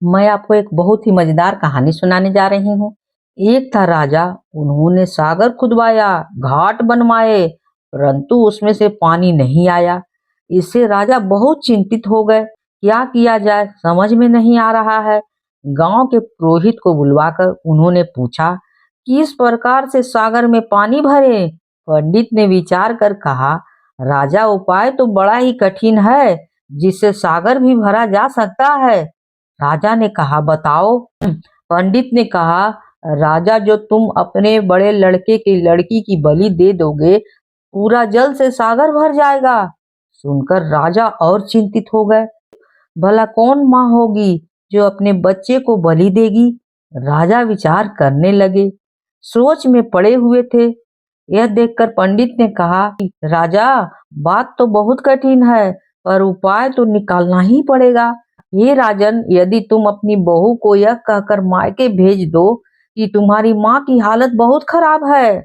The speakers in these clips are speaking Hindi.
मैं आपको एक बहुत ही मजेदार कहानी सुनाने जा रही हूँ। एक था राजा, उन्होंने सागर खुदवाया, घाट बनवाए, परंतु उसमें से पानी नहीं आया। इससे राजा बहुत चिंतित हो गए। क्या किया जाए समझ में नहीं आ रहा है। गांव के पुरोहित को बुलवाकर उन्होंने पूछा, किस प्रकार से सागर में पानी भरे। पंडित ने विचार कर कहा, राजा उपाय तो बड़ा ही कठिन है, जिससे सागर भी भरा जा सकता है। राजा ने कहा, बताओ। पंडित ने कहा, राजा, जो तुम अपने बड़े लड़के की लड़की की बलि दे दोगे, पूरा जल से सागर भर जाएगा। सुनकर राजा और चिंतित हो गए। भला कौन माँ होगी जो अपने बच्चे को बलि देगी। राजा विचार करने लगे, सोच में पड़े हुए थे। यह देखकर पंडित ने कहा, राजा, बात तो बहुत कठिन है, पर उपाय तो निकालना ही पड़ेगा। ये राजन, यदि तुम अपनी बहू को यह कहकर मायके भेज दो कि तुम्हारी माँ की हालत बहुत खराब है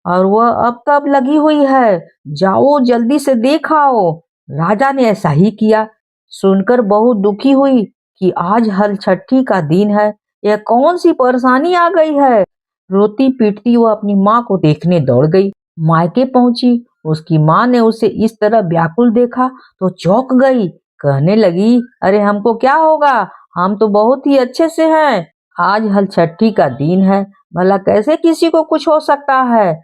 और वह अब तब लगी हुई है, जाओ जल्दी से देख आओ। राजा ने ऐसा ही किया। सुनकर बहू दुखी हुई कि आज हलछठी का दिन है, यह कौन सी परेशानी आ गई है। रोती पीटती वह अपनी माँ को देखने दौड़ गई। मायके पहुंची, उसकी माँ ने उसे इस तरह व्याकुल देखा तो चौंक गई। कहने लगी, अरे हमको क्या होगा, हम तो बहुत ही अच्छे से हैं। आज हलछठी का दिन है, भला कैसे किसी को कुछ हो सकता है।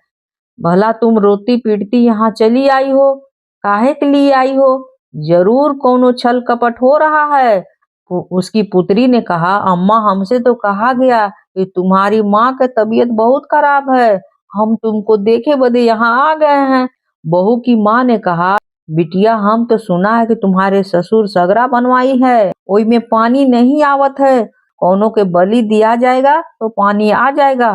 भला तुम रोती पीटती यहाँ चली आई हो, काहे के लिए आई हो। जरूर कोनो छल कपट हो रहा है। उसकी पुत्री ने कहा, अम्मा, हमसे तो कहा गया कि तुम्हारी माँ की तबीयत बहुत खराब है, हम तुमको देखे बदे यहाँ आ गए हैं। बहू की माँ ने कहा, बिटिया, हम तो सुना है कि तुम्हारे ससुर सगरा बनवाई है, ओई में पानी नहीं आवत है, कौनों के बलि दिया जाएगा तो पानी आ जाएगा।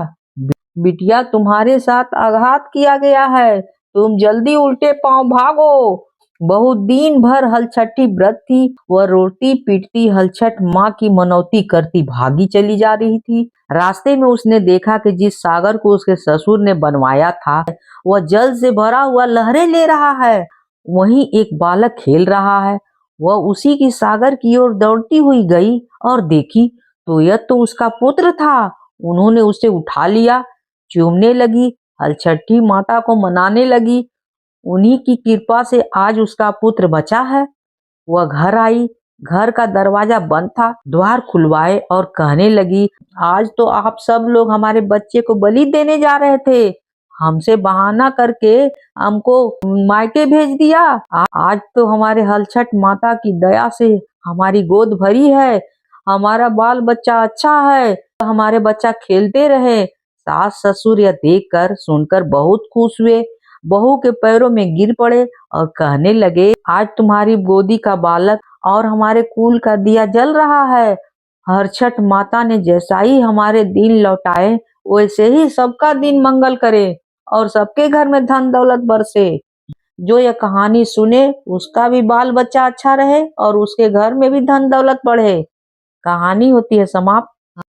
बिटिया, तुम्हारे साथ आघात किया गया है, तुम जल्दी उल्टे पांव भागो। बहुत दिन भर हलछठी व्रत थी, वह रोती पीटती हलछठ माँ की मनौती करती भागी चली जा रही थी। रास्ते में उसने देखा कि जिस सागर को उसके ससुर ने बनवाया था, वह जल से भरा हुआ लहरें ले रहा है। वहीं एक बालक खेल रहा है। वह उसी की सागर की ओर दौड़ती हुई गई और देखी तो यह तो उसका पुत्र था। उन्होंने उसे उठा लिया, चूमने लगी, हलछठी माता को मनाने लगी। उन्हीं की कृपा से आज उसका पुत्र बचा है। वह घर आई, घर का दरवाजा बंद था, द्वार खुलवाए और कहने लगी, आज तो आप सब लोग हमारे बच्चे को बलि देने जा रहे थे, हमसे बहाना करके हमको मायके भेज दिया। आज तो हमारे हलछठ माता की दया से हमारी गोद भरी है, हमारा बाल बच्चा अच्छा है, हमारे बच्चा खेलते रहे। सास ससुर यह देखकर सुनकर बहुत खुश हुए, बहू के पैरों में गिर पड़े और कहने लगे, आज तुम्हारी गोदी का बालक और हमारे कुल का दिया जल रहा है। हरछठ माता ने जैसा ही हमारे दिन लौटाए, वैसे ही सबका दिन मंगल करे और सबके घर में धन दौलत बरसे। जो यह कहानी सुने उसका भी बाल बच्चा अच्छा रहे और उसके घर में भी धन दौलत बढ़े। कहानी होती है समाप्त।